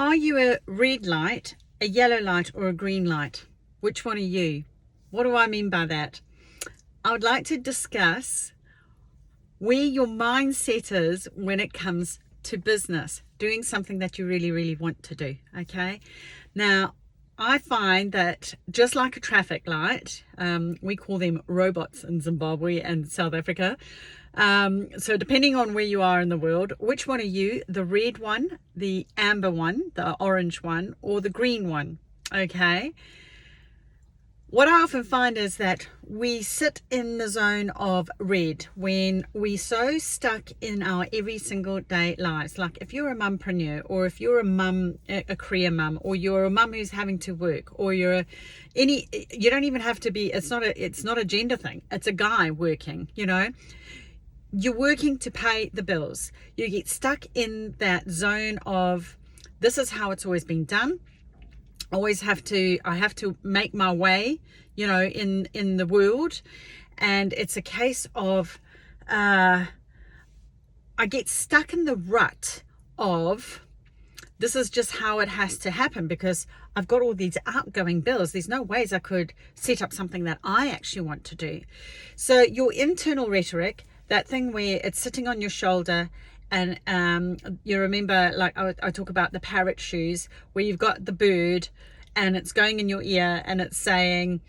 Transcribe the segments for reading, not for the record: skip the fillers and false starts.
Are you a red light, a yellow light, or a green light? Which one are you? What do I mean by that? I would like to discuss where your mindset is when it comes to business, doing something that you really, really want to do, okay? Now, I find that just like a traffic light, we call them robots in Zimbabwe and South Africa. So depending on where you are in the world, which one are you? The red one, the amber one, the orange one, or the green one? Okay. What I often find is that we sit in the zone of red when we're so stuck in our every single day lives. Like if you're a mumpreneur, or if you're a mum, a career mum, or you're a mum who's having to work, or you don't even have to be, it's not a gender thing. It's a guy working, You're working to pay the bills. You get stuck in that zone of, this is how it's always been done. I have to make my way, in the world. And it's a case of, I get stuck in the rut of, this is just how it has to happen because I've got all these outgoing bills. There's no ways I could set up something that I actually want to do. So your internal rhetoric, that thing where it's sitting on your shoulder, and you remember, like I talk about the parrot shoes, where you've got the bird and it's going in your ear and it's saying,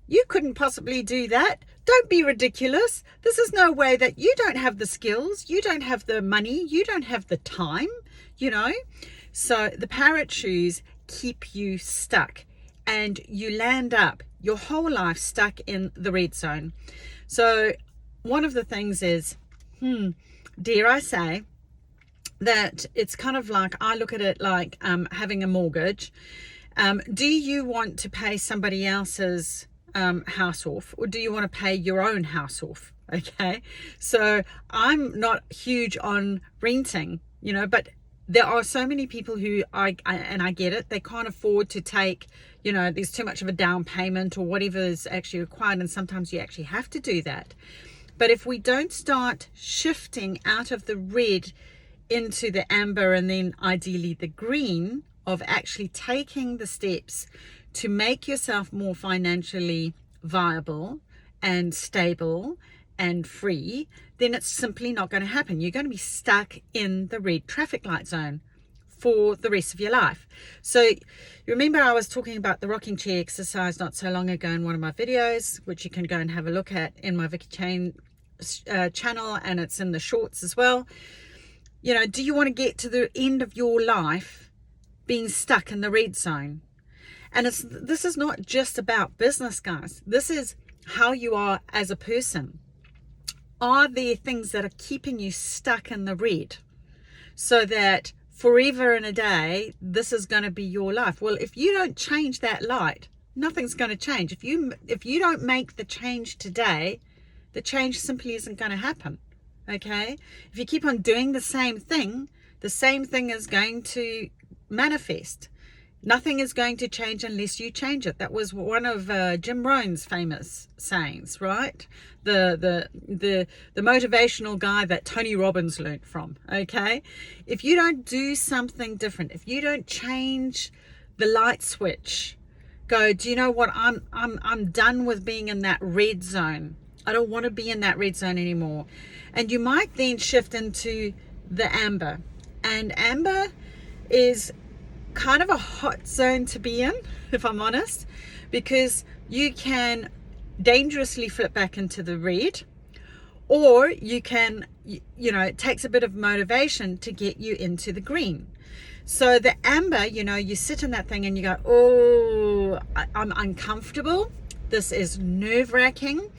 you couldn't possibly do that. Don't be ridiculous. This is no way, that you don't have the skills, you don't have the money, you don't have the time, So the parrot shoes keep you stuck, and you land up your whole life stuck in the red zone. So one of the things is, dare I say, that it's kind of like, I look at it like having a mortgage. Do you want to pay somebody else's house off, or do you want to pay your own house off? Okay, so I'm not huge on renting, but there are so many people who I get it, they can't afford to take, there's too much of a down payment or whatever is actually required, and sometimes you actually have to do that. But if we don't start shifting out of the red into the amber, and then ideally the green, of actually taking the steps to make yourself more financially viable and stable and free, then it's simply not going to happen. You're going to be stuck in the red traffic light zone for the rest of your life. So you remember I was talking about the rocking chair exercise not so long ago in one of my videos, which you can go and have a look at in my VICKI Jane channel, and it's in the shorts as well. Do you want to get to the end of your life being stuck in the red zone? And this is not just about business, guys. This is how you are as a person. Are there things that are keeping you stuck in the red, so that forever and a day this is going to be your life? Well, if you don't change that light, nothing's going to change. If you don't make the change today, the change simply isn't going to happen. Okay, if you keep on doing the same thing is going to manifest. Nothing is going to change unless you change it. That was one of Jim Rohn's famous sayings, right? The motivational guy that Tony Robbins learned from. Okay, if you don't do something different, if you don't change the light switch, go, do you know what? I'm done with being in that red zone. I don't want to be in that red zone anymore. And you might then shift into the amber. And amber is kind of a hot zone to be in, if I'm honest, because you can dangerously flip back into the red, or you can, it takes a bit of motivation to get you into the green. So the amber, you sit in that thing and you go, oh, I'm uncomfortable. This is nerve-wracking.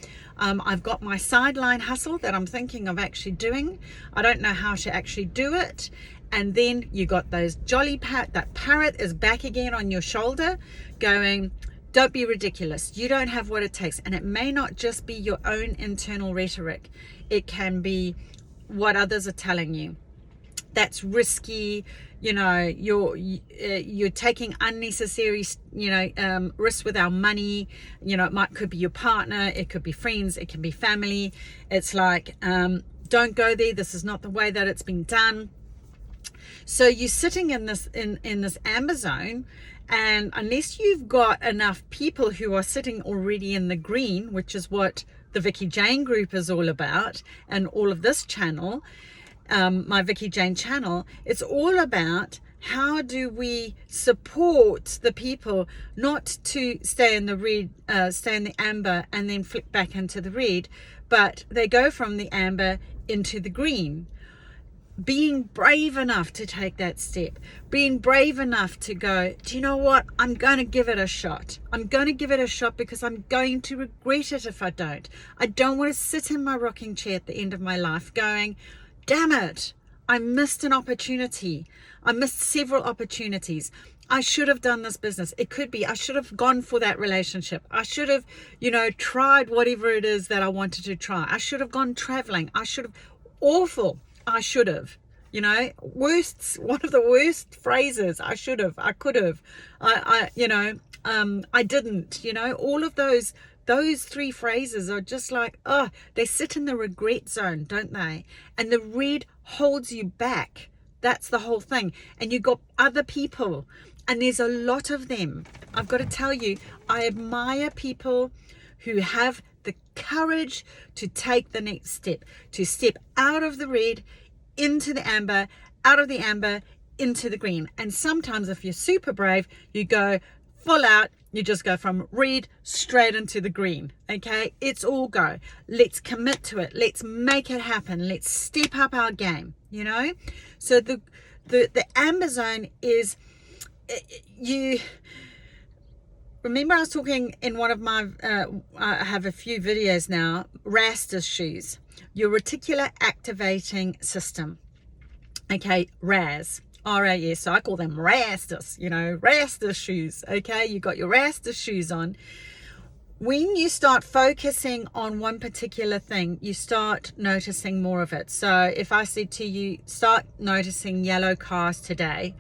I've got my sideline hustle that I'm thinking of actually doing. I don't know how to actually do it. And then you got those that parrot is back again on your shoulder going, don't be ridiculous. You don't have what it takes. And it may not just be your own internal rhetoric. It can be what others are telling you. That's risky. You're taking unnecessary, risks with our money. It could be your partner, it could be friends, it can be family. It's like, don't go there. This is not the way that it's been done. So you're sitting in this amber zone, and unless you've got enough people who are sitting already in the green, which is what the Vicky Jane group is all about, and all of this channel, my Vicky Jane channel, it's all about how do we support the people not to stay in the red, stay in the amber and then flick back into the red, but they go from the amber into the green. Being brave enough to take that step, being brave enough to go, do you know what, I'm going to give it a shot. I'm going to give it a shot because I'm going to regret it if I don't. I don't want to sit in my rocking chair at the end of my life going, damn it, I missed an opportunity. I missed several opportunities. I should have done this business. It could be I should have gone for that relationship. I should have, tried whatever it is that I wanted to try. I should have gone traveling. I should have, awful. I should have, one of the worst phrases. I should have, I could have, I didn't, all of those three phrases are just like, they sit in the regret zone, don't they? And the red holds you back. That's the whole thing. And you've got other people, and there's a lot of them. I've got to tell you, I admire people who have the courage to take the next step, to step out of the red into the amber, out of the amber into the green. And sometimes if you're super brave, you go full out, you just go from red straight into the green. Okay, it's all go. Let's commit to it. Let's make it happen. Let's step up our game, So the amber zone is, you remember I was talking in one of my, I have a few videos now, RASTers shoes, your reticular activating system. Okay, RAS, R-A-S, so I call them RASTers, RASTers shoes. Okay, you got your RASTers shoes on. When you start focusing on one particular thing, you start noticing more of it. So if I said to you, start noticing yellow cars today,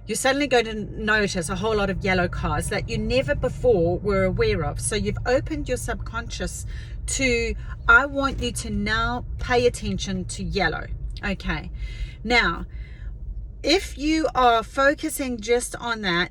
you're suddenly going to notice a whole lot of yellow cars that you never before were aware of. So you've opened your subconscious to, I want you to now pay attention to yellow. Okay. Now, if you are focusing just on that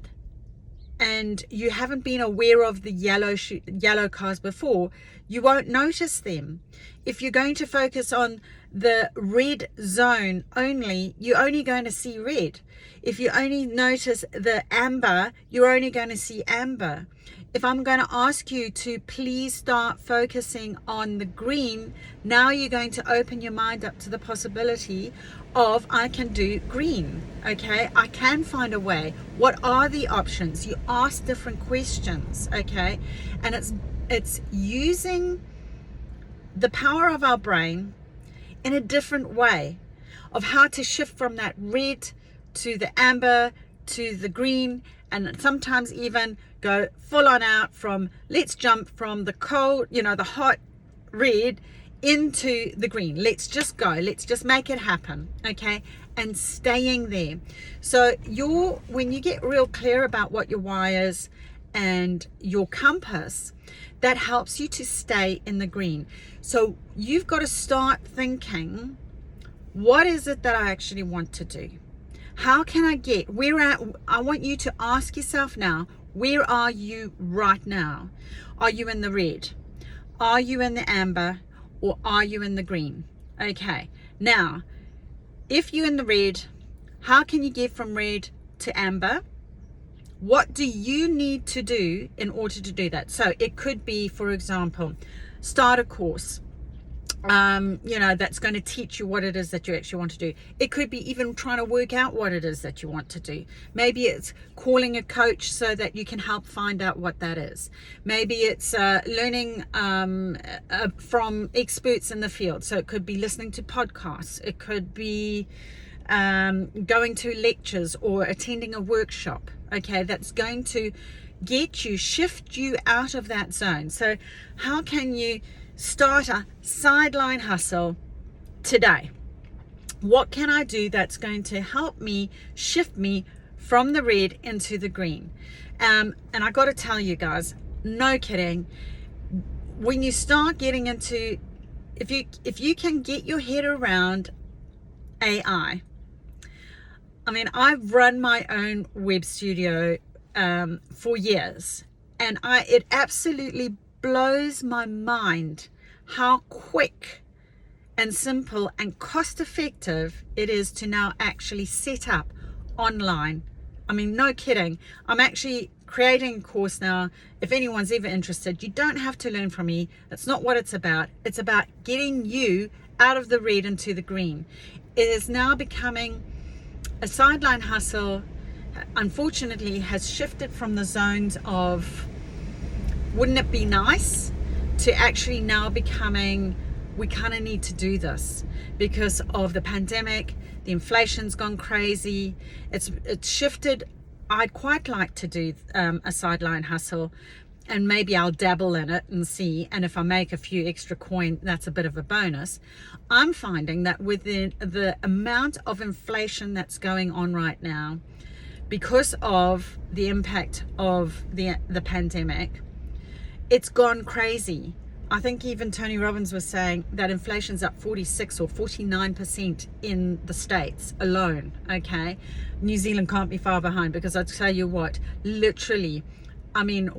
and you haven't been aware of the yellow cars before, you won't notice them. If you're going to focus on the red zone only, you're only going to see red. If you only notice the amber, you're only going to see amber. If I'm going to ask you to please start focusing on the green, now you're going to open your mind up to the possibility of, I can do green. Okay, I can find a way. What are the options? You ask different questions. Okay, and it's using the power of our brain in a different way of how to shift from that red to the amber to the green, and sometimes even go full on out from, let's jump from the cold, the hot red into the green. Let's just go, let's just make it happen. Okay, and staying there. So when you get real clear about what your why is and your compass, that helps you to stay in the green. So you've got to start thinking, what is it that I actually want to do? How can I get I want you to ask yourself now, where are you right now? Are you in the red? Are you in the amber? Or are you in the green? Okay, now, if you're in the red, how can you get from red to amber? What do you need to do in order to do that? So it could be, for example, start a course, that's going to teach you what it is that you actually want to do. It could be even trying to work out what it is that you want to do. Maybe it's calling a coach so that you can help find out what that is. Maybe it's learning from experts in the field. So it could be listening to podcasts. It could be going to lectures or attending a workshop. Okay, that's going to shift you out of that zone. So how can you start a sideline hustle today? What can I do that's going to help me shift me from the red into the green? And I got to tell you guys, no kidding, when you start getting into, if you can get your head around AI, I mean, I've run my own web studio for years, and it absolutely blows my mind how quick and simple and cost effective it is to now actually set up online. I mean, no kidding. I'm actually creating a course now. If anyone's ever interested, you don't have to learn from me. That's not what it's about. It's about getting you out of the red into the green. It is now becoming a sideline hustle. Unfortunately, has shifted from the zones of wouldn't it be nice to actually now becoming, we kind of need to do this because of the pandemic. The inflation's gone crazy. It's shifted. I'd quite like to do a sideline hustle, and maybe I'll dabble in it and see, and if I make a few extra coin, that's a bit of a bonus. I'm finding that with the amount of inflation that's going on right now, because of the impact of the pandemic, it's gone crazy. I think even Tony Robbins was saying that inflation's up 46 or 49% in the States alone, okay? New Zealand can't be far behind, because I tell you what, literally, I mean,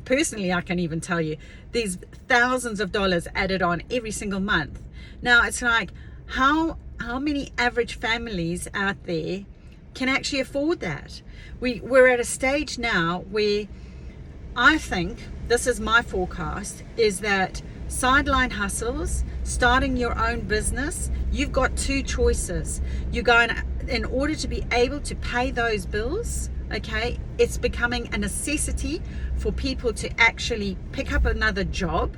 personally, I can even tell you, there's thousands of dollars added on every single month. Now, it's like, how many average families out there can actually afford that? We're at a stage now where I think, this is my forecast, is that sideline hustles, starting your own business, you've got two choices. You're going, in order to be able to pay those bills, okay, it's becoming a necessity for people to actually pick up another job,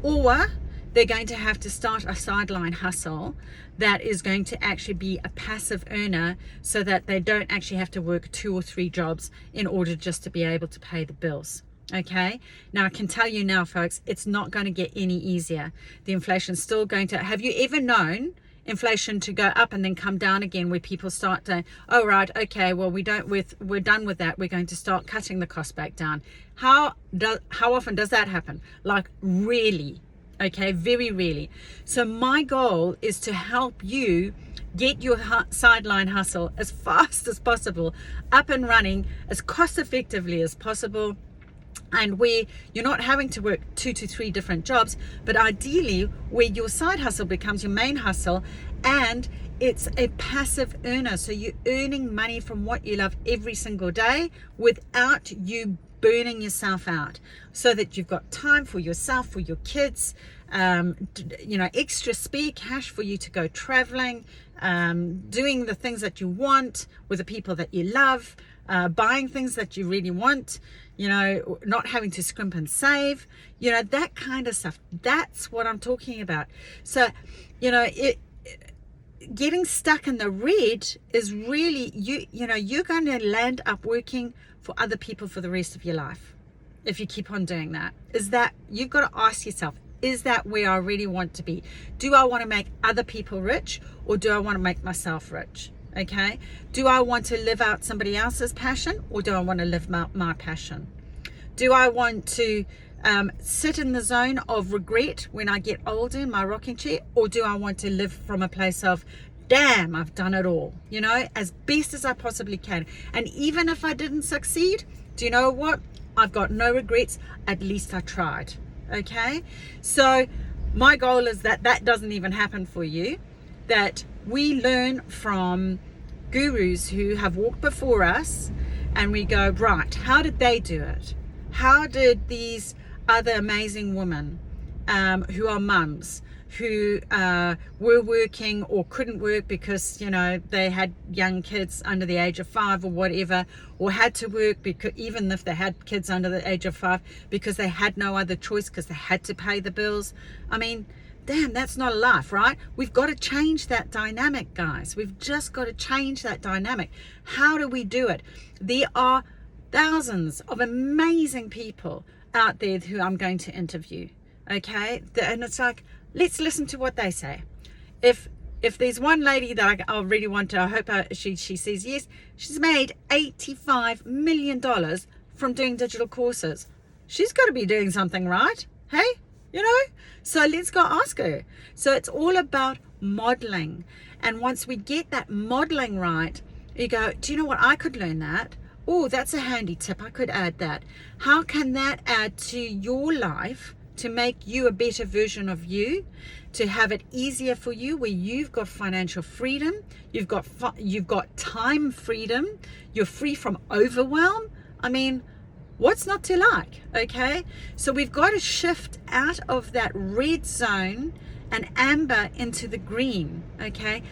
or they're going to have to start a sideline hustle that is going to actually be a passive earner, so that they don't actually have to work 2 or 3 jobs in order just to be able to pay the bills. Okay, now I can tell you now, folks, it's not going to get any easier. The inflation's still going to, have you ever known inflation to go up and then come down again, where people start to, oh right, okay, well we're done with that, we're going to start cutting the cost back down? How often does that happen? Like, really? Okay, very rarely. So my goal is to help you get your sideline hustle as fast as possible up and running, as cost effectively as possible, and where you're not having to work 2 to 3 different jobs, but ideally where your side hustle becomes your main hustle, and it's a passive earner. So you're earning money from what you love every single day without you burning yourself out, so that you've got time for yourself, for your kids, extra spare cash for you to go traveling, doing the things that you want with the people that you love, buying things that you really want, not having to scrimp and save, that kind of stuff. That's what I'm talking about. So, getting stuck in the red is really, you're going to land up working for other people for the rest of your life if you keep on doing that. Is that, you've got to ask yourself, is that where I really want to be? Do I want to make other people rich, or do I want to make myself rich? Okay, do I want to live out somebody else's passion, or do I want to live my passion? Do I want to sit in the zone of regret when I get older in my rocking chair, or do I want to live from a place of, damn, I've done it all, as best as I possibly can? And even if I didn't succeed, do you know what? I've got no regrets. At least I tried. Okay, so my goal is that doesn't even happen for you, that we learn from gurus who have walked before us, and we go, right, how did they do it? How did these other amazing women who are mums, who were working or couldn't work because they had young kids under the age of 5 or whatever, or had to work because, even if they had kids under the age of 5, because they had no other choice, because they had to pay the bills? I mean, damn, that's not a life, right? We've got to change that dynamic, guys. We've just got to change that dynamic. How do we do it? There are thousands of amazing people out there who I'm going to interview, okay? And it's like, let's listen to what they say. If there's one lady that I really want to, I hope she says yes, she's made $85 million from doing digital courses. She's got to be doing something right, hey? So let's go ask her. So it's all about modeling. And once we get that modeling right, You go, do you know what, I could learn that. Oh, that's a handy tip, I could add that. How can that add to your life to make you a better version of you, to have it easier for you, where you've got financial freedom, you've got time freedom, you're free from overwhelm? I mean, what's not to like? Okay, so we've got to shift out of that red zone and amber into the green. Okay,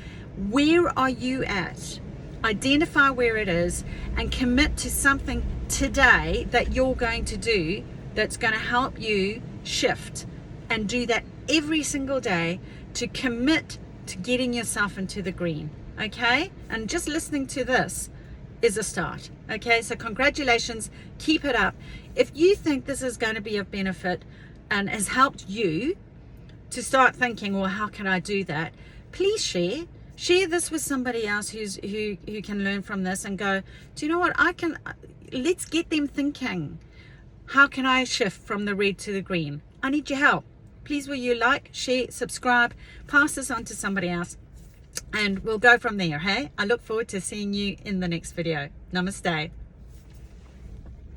where are you at? Identify where it is and commit to something today that you're going to do that's going to help you shift, and do that every single day to commit to getting yourself into the green. Okay, and just listening to this is a start. Okay, so congratulations, keep it up. If you think this is going to be of benefit and has helped you to start thinking, well, how can I do that, please share this with somebody else who can learn from this and go, do you know what, let's get them thinking, how can I shift from the red to the green? I need your help. Please will you like, share, subscribe, pass this on to somebody else, and we'll go from there. Hey, I look forward to seeing you in the next video. Namaste.